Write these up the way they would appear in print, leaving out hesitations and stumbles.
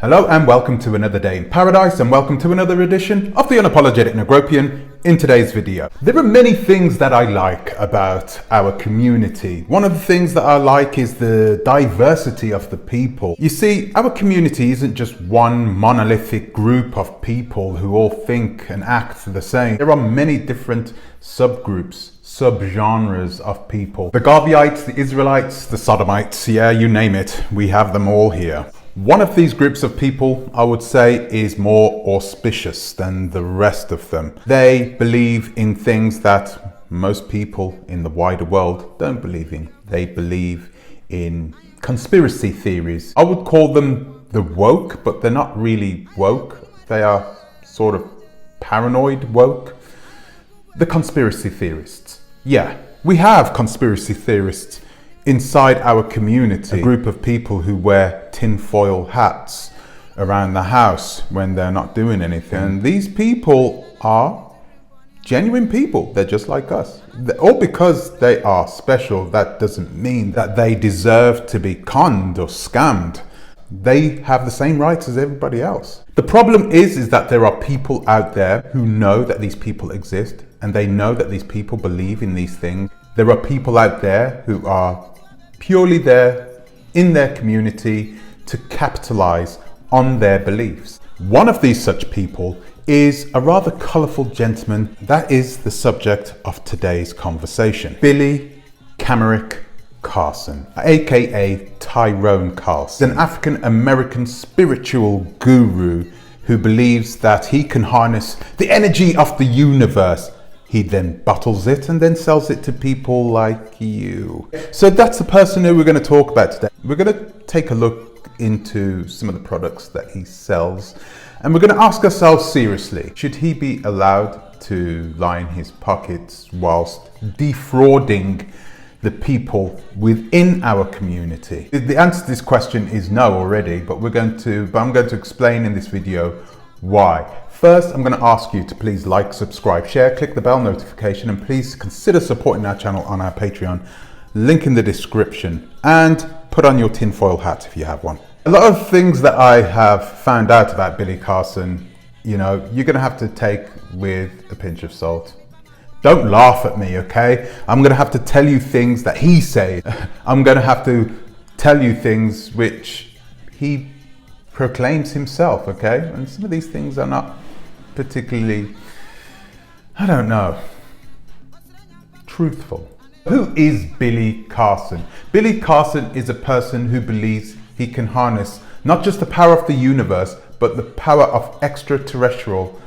Hello and welcome to another day in paradise, and welcome to another edition of the Unapologetic Negropian. In today's video, there are many things that I like about our community. One of the things that I like is the diversity of the people. You see, our community isn't just one monolithic group of people who all think and act the same. There are many different subgroups, subgenres of people. The Garveyites, the Israelites, the Sodomites, yeah, you name it, we have them all here. One of these groups of people, I would say, is more auspicious than the rest of them. They believe in things that most people in the wider world don't believe in. They believe in conspiracy theories. I would call them the woke, but they're not really woke. They are sort of paranoid woke. The conspiracy theorists. Yeah, we have conspiracy theorists inside our community, a group of people who wear tinfoil hats around the house when they're not doing anything. And these people are genuine people. They're just like us. All because they are special, that doesn't mean that they deserve to be conned or scammed. They have the same rights as everybody else. The problem is that there are people out there who know that these people exist, and they know that these people believe in these things. There are people out there who are purely there in their community to capitalize on their beliefs. One of these such people is a rather colourful gentleman that is the subject of today's conversation. Billy Carson, aka Tyrone Carson, an African-American spiritual guru who believes that he can harness the energy of the universe. He then bottles it and then sells it to people like you. So that's the person who we're going to talk about today. We're going to take a look into some of the products that he sells, and we're going to ask ourselves seriously, should he be allowed to line his pockets whilst defrauding the people within our community? The answer to this question is no already, but I'm going to explain in this video why. First, I'm going to ask you to please like, subscribe, share, click the bell notification, and please consider supporting our channel on our Patreon, link in the description, and put on your tinfoil hat if you have one. A lot of things that I have found out about Billy Carson, you're going to have to take with a pinch of salt. Don't laugh at me, okay? I'm going to have to tell you things that he says. I'm going to have to tell you things which he proclaims himself, okay? And some of these things are not particularly, truthful. Who is Billy Carson? Billy Carson is a person who believes he can harness not just the power of the universe, but the power of extraterrestrial.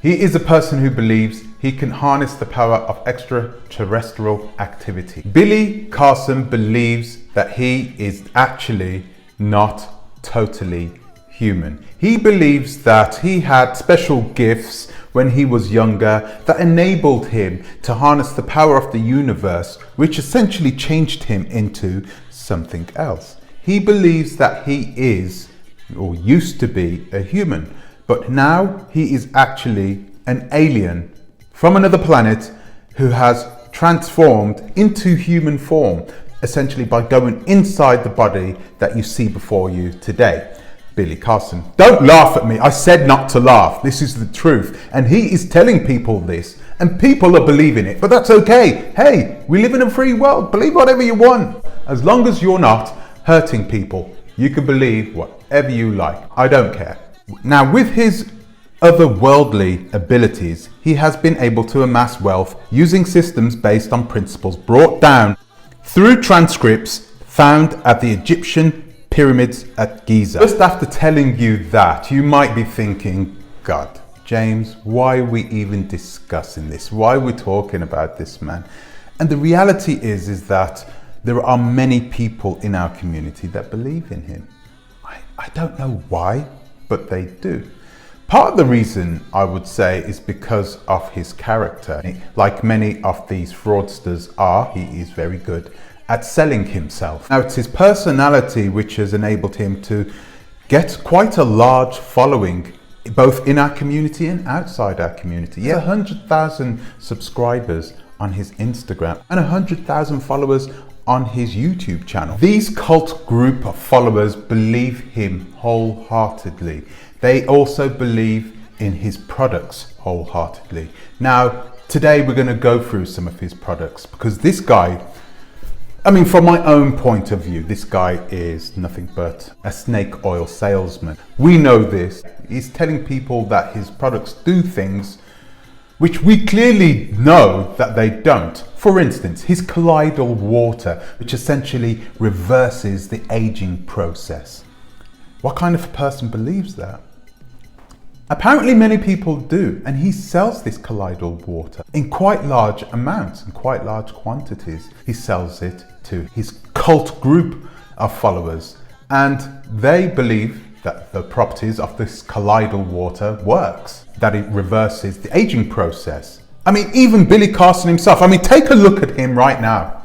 He is a person who believes he can harness the power of extraterrestrial activity. Billy Carson believes that he is actually not totally human. He believes that he had special gifts when he was younger that enabled him to harness the power of the universe, which essentially changed him into something else. He believes that he is, or used to be, a human, but now he is actually an alien from another planet who has transformed into human form, essentially by going inside the body that you see before you today. Billy Carson. Don't laugh at me. I said not to laugh. This is the truth. And he is telling people this, and people are believing it, but that's okay. Hey, we live in a free world. Believe whatever you want. As long as you're not hurting people, you can believe whatever you like. I don't care. Now, with his otherworldly abilities, he has been able to amass wealth using systems based on principles brought down through transcripts found at the Egyptian pyramids at Giza. Just after telling you that, you might be thinking, God, James, why are we even discussing this? Why are we talking about this man? And the reality is that there are many people in our community that believe in him. I don't know why, but they do. Part of the reason, I would say, is because of his character. Like many of these fraudsters are, he is very good at selling himself. Now, it's his personality which has enabled him to get quite a large following, both in our community and outside our community. He has 100,000 subscribers on his Instagram and 100,000 followers on his YouTube channel. These cult group of followers believe him wholeheartedly. They also believe in his products wholeheartedly. Now, today we're going to go through some of his products because this guy, I mean, from my own point of view, this guy is nothing but a snake oil salesman. We know this. He's telling people that his products do things which we clearly know that they don't. For instance, his colloidal water, which essentially reverses the aging process. What kind of person believes that? Apparently many people do, and he sells this colloidal water in quite large amounts, in quite large quantities. He sells it to his cult group of followers, and they believe that the properties of this colloidal water works, that it reverses the aging process. I mean, even Billy Carson himself, I mean, take a look at him right now.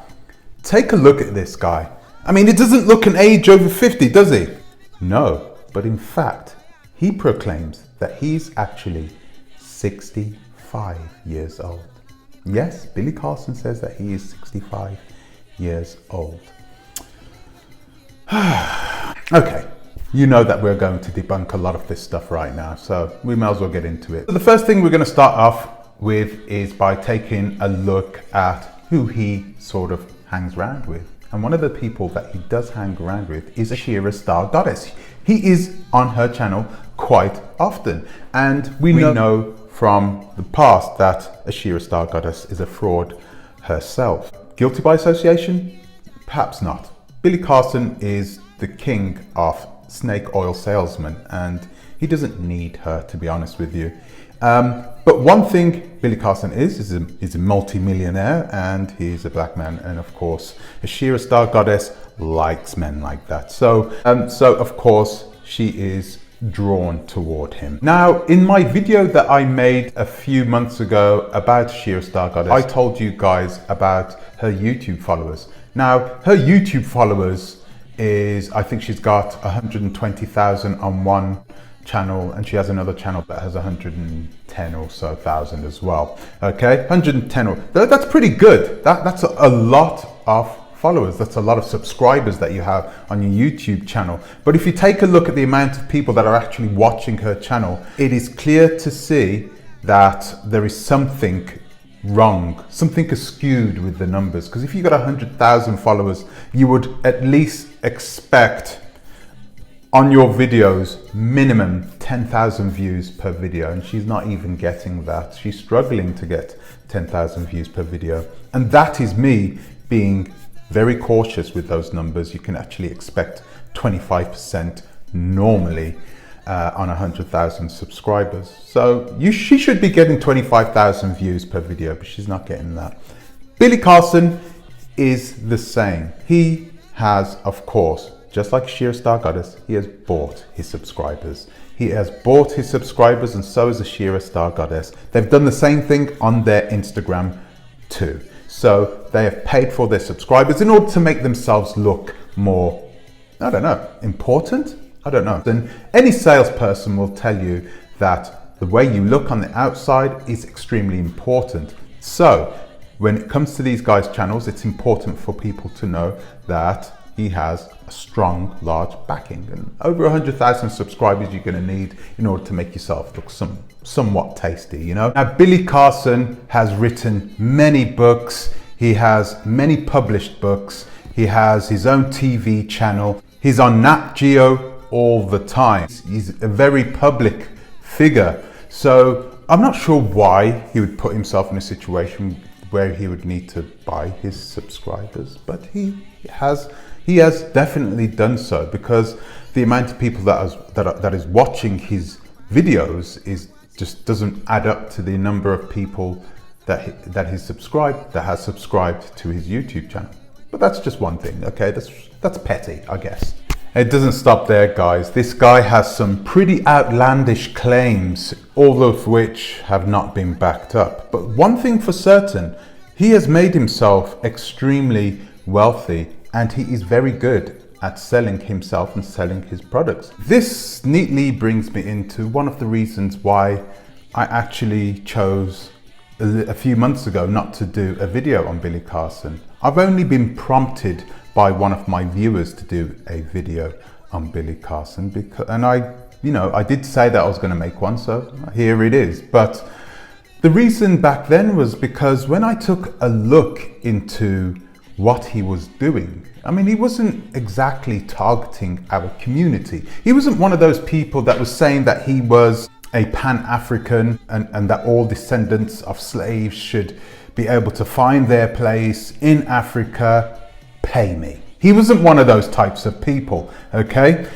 Take a look at this guy. I mean, it doesn't look an age over 50, does he? No, but in fact, he proclaims that he's actually 65 years old. Yes, Billy Carson says that he is 65 years old. Okay, you know that we're going to debunk a lot of this stuff right now, so we may as well get into it. So the first thing we're going to start off with is by taking a look at who he sort of hangs around with. And one of the people that he does hang around with is a Shira Star Goddess. He is on her channel quite often, and we know from the past that a Shira Star Goddess is a fraud herself. Guilty by association? Perhaps not. Billy Carson is the king of snake oil salesmen, and he doesn't need her, to be honest with you. But one thing Billy Carson is a multi-millionaire, and he's a black man, and of course a Shira Star Goddess likes men like that. So of course she is drawn toward him. Now, in my video that I made a few months ago about Shira Star Goddess, I told you guys about her YouTube followers. Now, her YouTube followers is, I think she's got 120,000 on one channel, and she has another channel that has 110 or so thousand as well. Okay, 110, that's pretty good. That's a lot of followers. That's a lot of subscribers that you have on your YouTube channel. But if you take a look at the amount of people that are actually watching her channel, it is clear to see that there is something wrong, something skewed with the numbers. Because if you got 100,000 followers, you would at least expect on your videos minimum 10,000 views per video, and she's not even getting that. She's struggling to get 10,000 views per video, and that is me being very cautious with those numbers. You can actually expect 25% normally on 100,000 subscribers. So she should be getting 25,000 views per video, but she's not getting that. Billy Carson is the same. He has, of course, just like Shira Star Goddess, he has bought his subscribers. He has bought his subscribers, and so is the Shira Star Goddess. They've done the same thing on their Instagram too. So they have paid for their subscribers in order to make themselves look more, I don't know, important? I don't know. And any salesperson will tell you that the way you look on the outside is extremely important. So when it comes to these guys' channels, it's important for people to know that he has a strong, large backing, and over 100,000 subscribers you're going to need in order to make yourself look somewhat tasty, you know. Now, Billy Carson has written many books. He has many published books. He has his own TV channel. He's on Nat Geo all the time. He's a very public figure. So I'm not sure why he would put himself in a situation where he would need to buy his subscribers, but he has definitely done so, because the amount of people that is watching his videos just doesn't add up to the number of people that has subscribed to his YouTube channel. But that's just one thing, okay? That's petty, I guess. It doesn't stop there, guys. This guy has some pretty outlandish claims, all of which have not been backed up. But one thing for certain, he has made himself extremely wealthy, and he is very good at selling himself and selling his products. This neatly brings me into one of the reasons why I actually chose a few months ago not to do a video on Billy Carson. I've only been prompted by one of my viewers to do a video on Billy Carson, and I did say that I was going to make one, so here it is. But the reason back then was because when I took a look into what he was doing, I mean, he wasn't exactly targeting our community. He wasn't one of those people that was saying that he was a Pan-African and that all descendants of slaves should be able to find their place in Africa, pay me. He wasn't one of those types of people, okay?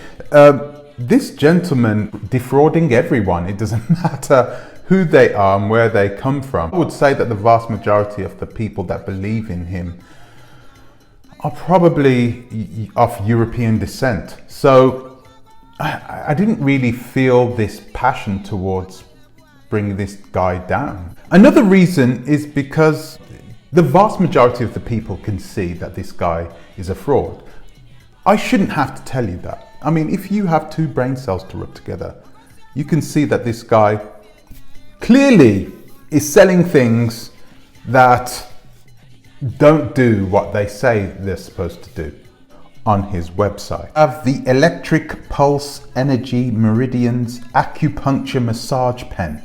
This gentleman defrauding everyone. It doesn't matter who they are and where they come from. I would say that the vast majority of the people that believe in him are probably of European descent. So I didn't really feel this passion towards bringing this guy down. Another reason is because the vast majority of the people can see that this guy is a fraud. I shouldn't have to tell you that. I mean, if you have two brain cells to rub together, you can see that this guy clearly is selling things that don't do what they say they're supposed to do on his website. I have the Electric Pulse Energy Meridians Acupuncture Massage Pen.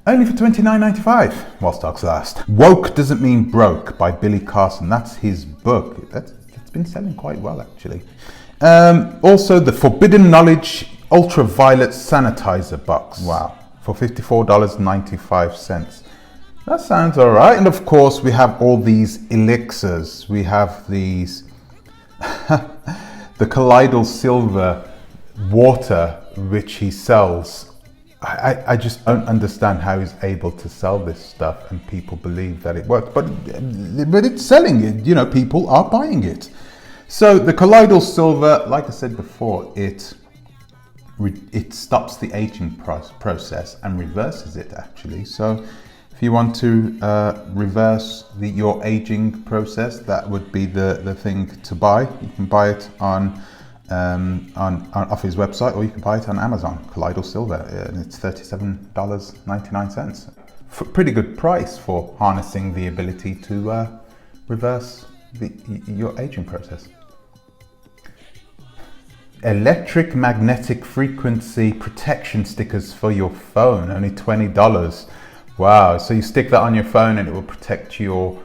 Only for $29.95 while stocks last. Woke Doesn't Mean Broke by Billy Carson. That's his book. It's been selling quite well, actually. Also, the Forbidden Knowledge Ultraviolet Sanitizer Box. Wow. For $54.95. That sounds all right. And of course, we have all these elixirs. We have these, the colloidal silver water, which he sells. I just don't understand how he's able to sell this stuff and people believe that it works, but it's selling it, you know, people are buying it. So the colloidal silver, like I said before, it stops the aging process and reverses it actually. So if you want to reverse your aging process, that would be the thing to buy. You can buy it on off his website, or you can buy it on Amazon. Colloidal silver, and it's $37.99. Pretty good price for harnessing the ability to reverse your aging process. Electric magnetic frequency protection stickers for your phone, only $20. Wow, so you stick that on your phone and it will protect your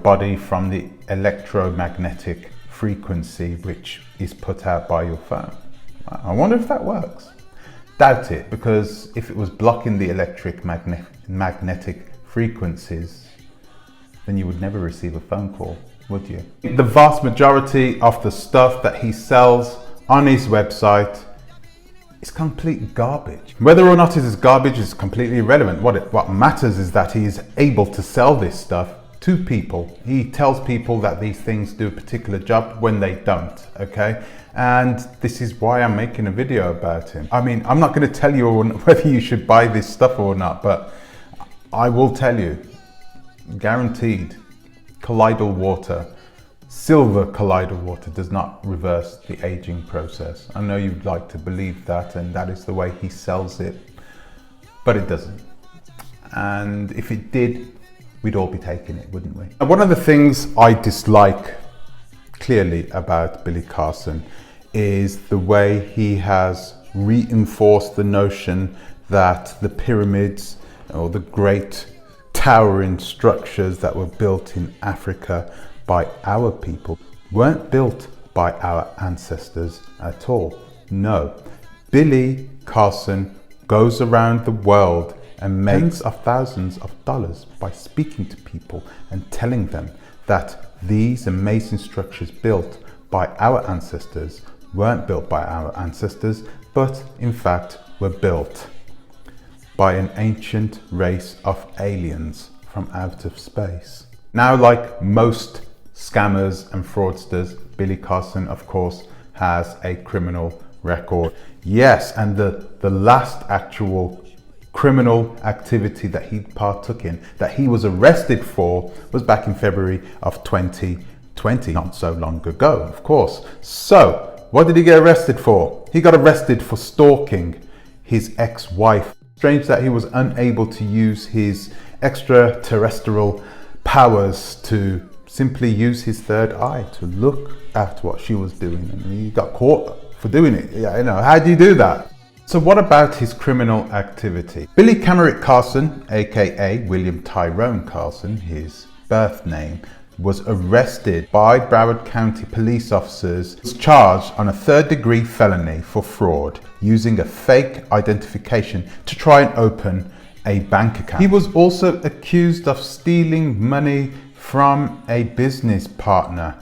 body from the electromagnetic frequency which is put out by your phone. I wonder if that works. Doubt it, because if it was blocking the electric magnetic frequencies, then you would never receive a phone call, would you? The vast majority of the stuff that he sells on his website is complete garbage. Whether or not it is garbage is completely irrelevant. What matters is that he is able to sell this stuff to people. He tells people that these things do a particular job when they don't, okay? And this is why I'm making a video about him. I mean, I'm not going to tell you whether you should buy this stuff or not, but I will tell you, guaranteed, colloidal water, silver colloidal water does not reverse the aging process. I know you'd like to believe that, and that is the way he sells it, but it doesn't. And if it did, we'd all be taking it, wouldn't we? One of the things I dislike clearly about Billy Carson is the way he has reinforced the notion that the pyramids or the great towering structures that were built in Africa by our people weren't built by our ancestors at all. No, Billy Carson goes around the world and makes of thousands of dollars by speaking to people and telling them that these amazing structures built by our ancestors weren't built by our ancestors, but in fact were built by an ancient race of aliens from out of space. Now, like most scammers and fraudsters, Billy Carson, of course, has a criminal record. Yes, and the last actual criminal activity that he partook in, that he was arrested for, was back in February of 2020, not so long ago, of course. So, what did he get arrested for? He got arrested for stalking his ex-wife. Strange that he was unable to use his extraterrestrial powers to simply use his third eye to look at what she was doing, and he got caught for doing it. Yeah, you know, how do you do that? So what about his criminal activity? Billy Carson, aka William Tyrone Carson, his birth name, was arrested by Broward County police officers, was charged on a third-degree felony for fraud using a fake identification to try and open a bank account. He was also accused of stealing money from a business partner,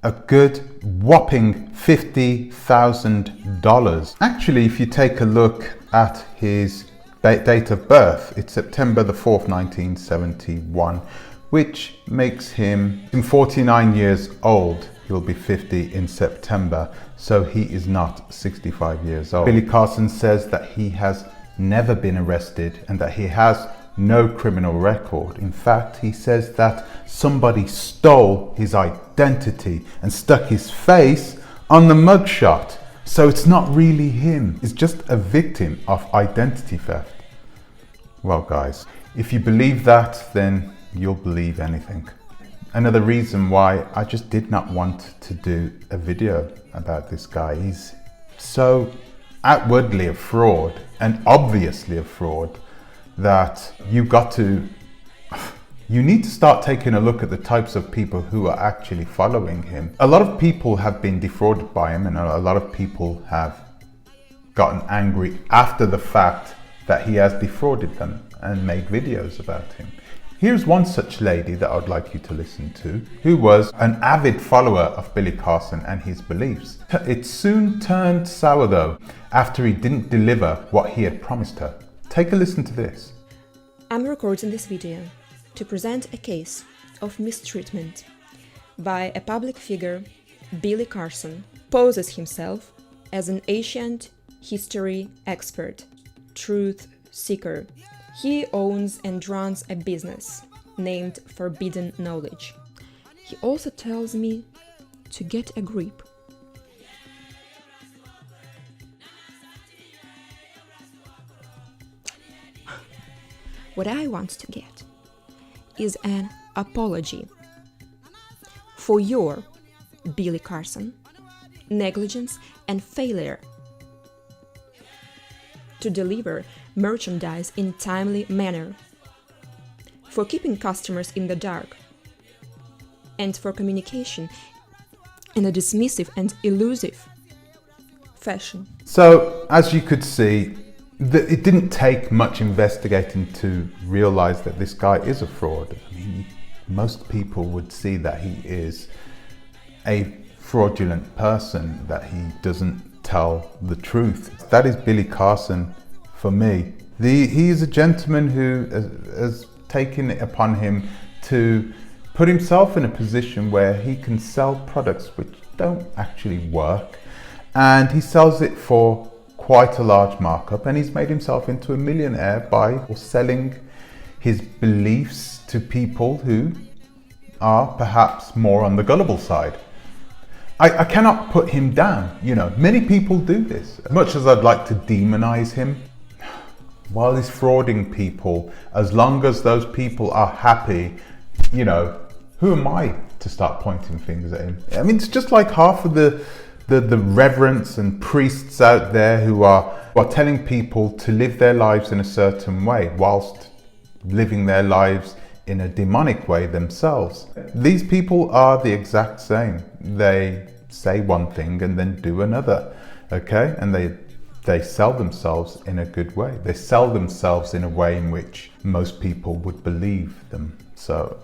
a good whopping $50,000. Actually, if you take a look at his date of birth, it's September the 4th, 1971, which makes him 49 years old. He'll be 50 in September, so he is not 65 years old. Billy Carson says that he has never been arrested and that he has no criminal record. In fact, he says that somebody stole his identity and stuck his face on the mugshot. So it's not really him. He's just a victim of identity theft. Well, guys, if you believe that, then you'll believe anything. Another reason why I just did not want to do a video about this guy. He's so outwardly a fraud and obviously a fraud that you need to start taking a look at the types of people who are actually following him. A lot of people have been defrauded by him, and a lot of people have gotten angry after the fact that he has defrauded them and made videos about him. Here's one such lady that I'd like you to listen to, who was an avid follower of Billy Carson and his beliefs. It soon turned sour though, after he didn't deliver what he had promised her. Take a listen to this. I'm recording this video to present a case of mistreatment by a public figure. Billy Carson poses himself as an ancient history expert, truth seeker. He owns and runs a business named Forbidden Knowledge. He also tells me to get a grip. What I want to get is an apology for your, Billy Carson, negligence and failure to deliver merchandise in timely manner, for keeping customers in the dark, and for communication in a dismissive and elusive fashion. So, as you could see, it didn't take much investigating to realize that this guy is a fraud. I mean, most people would see that he is a fraudulent person, that he doesn't tell the truth. That is Billy Carson for me. He is a gentleman who has taken it upon him to put himself in a position where he can sell products which don't actually work, and he sells it for quite a large markup, and he's made himself into a millionaire by selling his beliefs to people who are perhaps more on the gullible side. I cannot put him down, you know, many people do this. As much as I'd like to demonize him, while he's frauding people, as long as those people are happy, you know, who am I to start pointing fingers at him? I mean, it's just like half of the reverends and priests out there who are telling people to live their lives in a certain way whilst living their lives in a demonic way themselves. These people are the exact same. They say one thing and then do another, okay? And they sell themselves in a good way. They sell themselves in a way in which most people would believe them. So,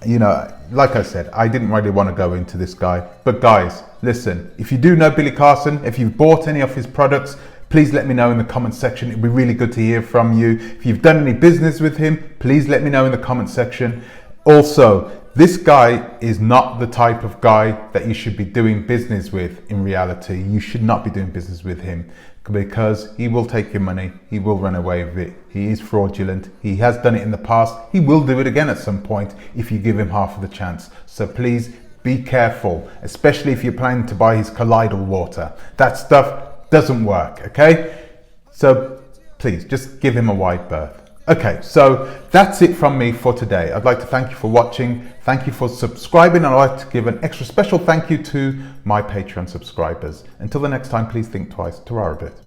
you know, like I said, I didn't really want to go into this guy. But guys, listen, if you do know Billy Carson, if you've bought any of his products, please let me know in the comment section. It'd be really good to hear from you. If you've done any business with him, please let me know in the comment section. Also, this guy is not the type of guy that you should be doing business with in reality. You should not be doing business with him because he will take your money. He will run away with it. He is fraudulent. He has done it in the past. He will do it again at some point if you give him half of the chance. So please be careful, especially if you're planning to buy his colloidal water. That stuff doesn't work, okay? So please just give him a wide berth. Okay, so that's it from me for today. I'd like to thank you for watching. Thank you for subscribing. And I'd like to give an extra special thank you to my Patreon subscribers. Until the next time, please think twice. Ta-ra a bit.